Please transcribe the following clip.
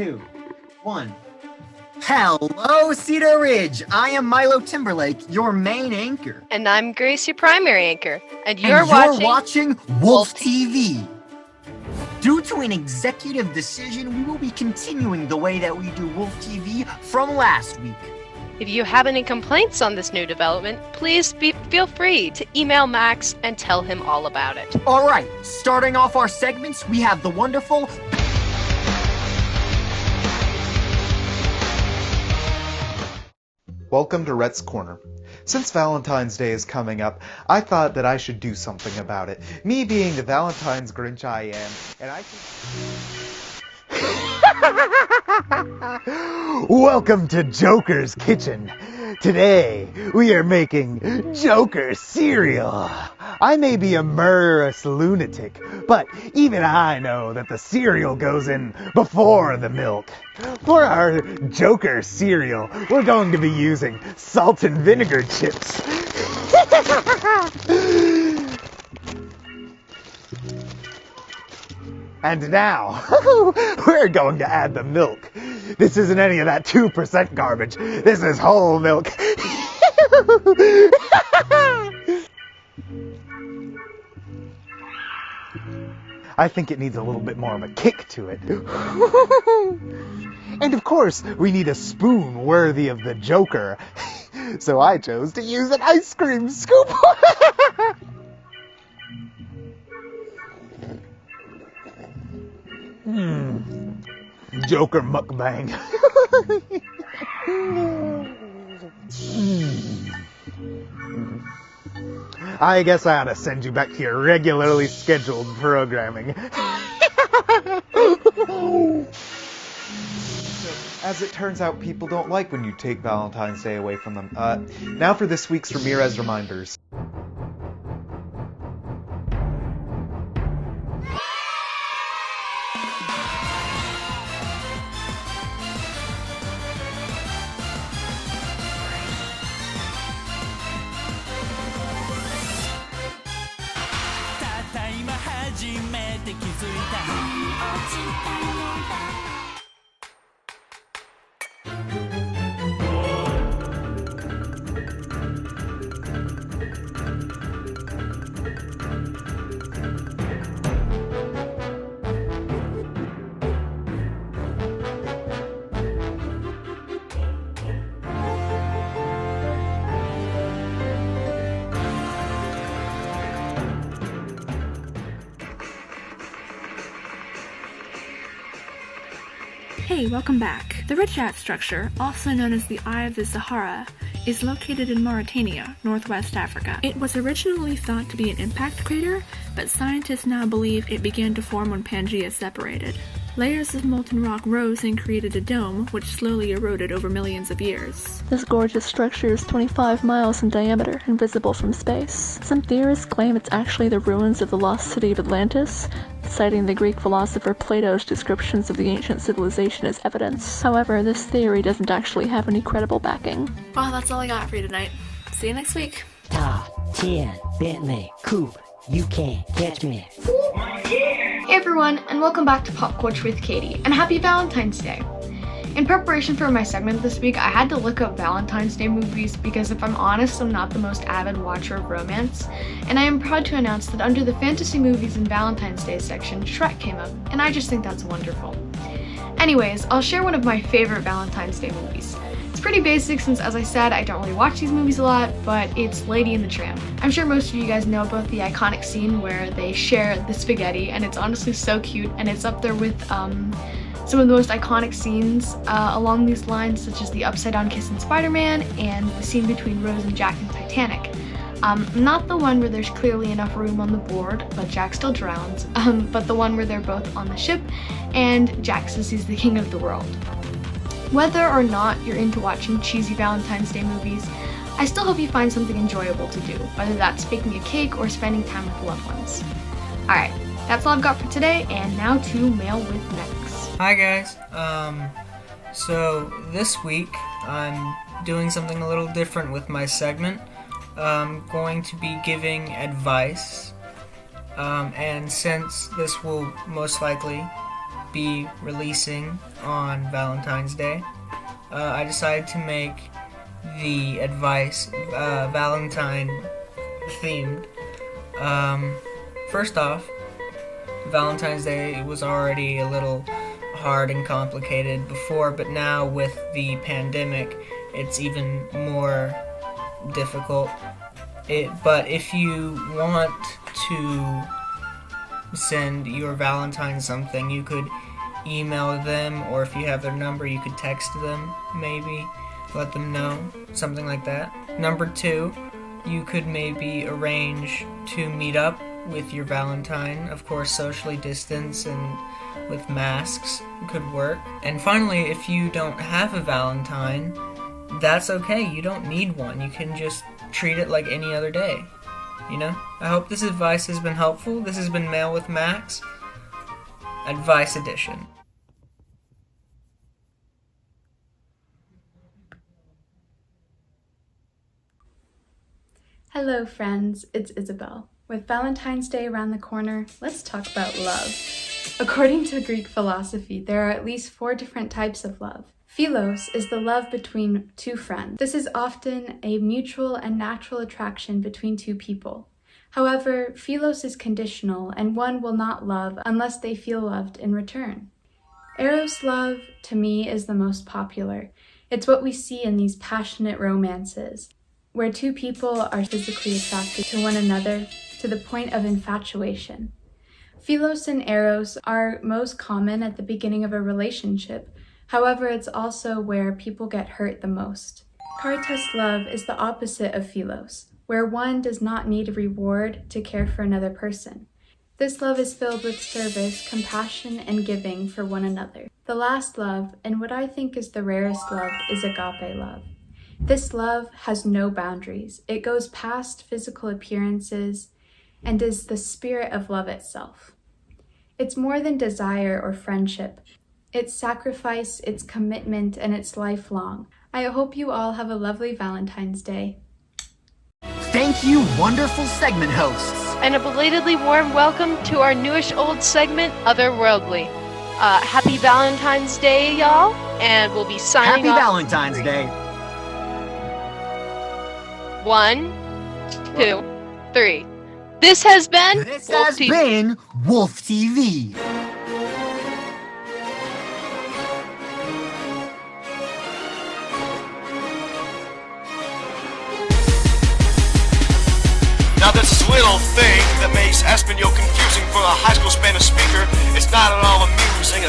2, 1. Hello, Cedar Ridge! I am Milo Timberlake, your main anchor. And I'm Grace, your primary anchor. And you're watching Wolf TV. Due to an executive decision, we will be continuing the way that we do Wolf TV from last week. If you have any complaints on this new development, please feel free to email Max and tell him all about it. Alright, starting off our segments, we have the wonderful... Welcome to Rhett's Corner. Since Valentine's Day is coming up, I thought that I should do something about it. Me being the Valentine's Grinch I am, and I can... Welcome to Joker's Kitchen. Today, we are making Joker cereal. I may be a murderous lunatic, but even I know that the cereal goes in before the milk. For our Joker cereal, we're going to be using salt and vinegar chips. And now, we're going to add the milk. This isn't any of that 2% garbage. This is whole milk. I think it needs a little bit more of a kick to it. And of course, we need a spoon worthy of the Joker. So I chose to use an ice cream scoop. Joker mukbang. I guess I ought to send you back to your regularly scheduled programming. As it turns out, people don't like when you take Valentine's Day away from them. Now for this week's Ramirez Reminders. Hey, welcome back. The Richat structure, also known as the Eye of the Sahara, is located in Mauritania, northwest Africa. It was originally thought to be an impact crater, but scientists now believe it began to form when Pangaea separated. Layers of molten rock rose and created a dome, which slowly eroded over millions of years. This gorgeous structure is 25 miles in diameter and visible from space. Some theorists claim it's actually the ruins of the lost city of Atlantis, citing the Greek philosopher Plato's descriptions of the ancient civilization as evidence. However, this theory doesn't actually have any credible backing. Well, that's all I got for you tonight. See you next week. Top 10 Bentley Coupe. You can't catch me. Hey everyone, and welcome back to Pop Culture with Katie, and happy Valentine's Day! In preparation for my segment this week, I had to look up Valentine's Day movies because if I'm honest, I'm not the most avid watcher of romance, and I am proud to announce that under the fantasy movies and Valentine's Day section, Shrek came up, and I just think that's wonderful. Anyways, I'll share one of my favorite Valentine's Day movies. It's pretty basic since, as I said, I don't really watch these movies a lot, but it's Lady and the Tramp. I'm sure most of you guys know about the iconic scene where they share the spaghetti, and it's honestly so cute, and it's up there with some of the most iconic scenes along these lines, such as the upside down kiss in Spider-Man and the scene between Rose and Jack in Titanic. Not the one where there's clearly enough room on the board, but Jack still drowns, but the one where they're both on the ship and Jack says he's the king of the world. Whether or not you're into watching cheesy Valentine's Day movies, I still hope you find something enjoyable to do, whether that's baking a cake or spending time with loved ones. Alright, that's all I've got for today, and now to Mail with Max. Hi guys, so this week I'm doing something a little different with my segment. I'm going to be giving advice, and since this will most likely be releasing on Valentine's Day, I decided to make the advice Valentine themed. First off, Valentine's Day was already a little hard and complicated before, but now with the pandemic, it's even more difficult. But if you want to send your Valentine something, you could email them, or if you have their number, you could text them, maybe, let them know, something like that. Number 2, you could maybe arrange to meet up with your Valentine, of course socially distanced and with masks could work. And finally, if you don't have a Valentine, that's okay, you don't need one, you can just treat it like any other day, you know? I hope this advice has been helpful. This has been Mail with Max, Advice Edition. Hello friends, it's Isabel. With Valentine's Day around the corner, let's talk about love. According to Greek philosophy, there are at least 4 different types of love. Philos is the love between 2 friends. This is often a mutual and natural attraction between 2 people. However, philos is conditional, and one will not love unless they feel loved in return. Eros love, to me, is the most popular. It's what we see in these passionate romances, where 2 people are physically attracted to one another to the point of infatuation. Philos and Eros are most common at the beginning of a relationship. However, it's also where people get hurt the most. Caritas love is the opposite of Philos, where one does not need a reward to care for another person. This love is filled with service, compassion, and giving for one another. The last love, and what I think is the rarest love, is agape love. This love has no boundaries. It goes past physical appearances and is the spirit of love itself. It's more than desire or friendship. It's sacrifice, it's commitment, and it's lifelong. I hope you all have a lovely Valentine's Day. Thank you, wonderful segment hosts. And a belatedly warm welcome to our newish old segment, Otherworldly. Happy Valentine's Day, y'all, and we'll be signing Happy off. Valentine's Day. 1, 2, 3. This has been This Wolf has TV. been Wolf TV. Now there's this little thing that makes Espanol confusing for a high school Spanish speaker. It's not at all amusing.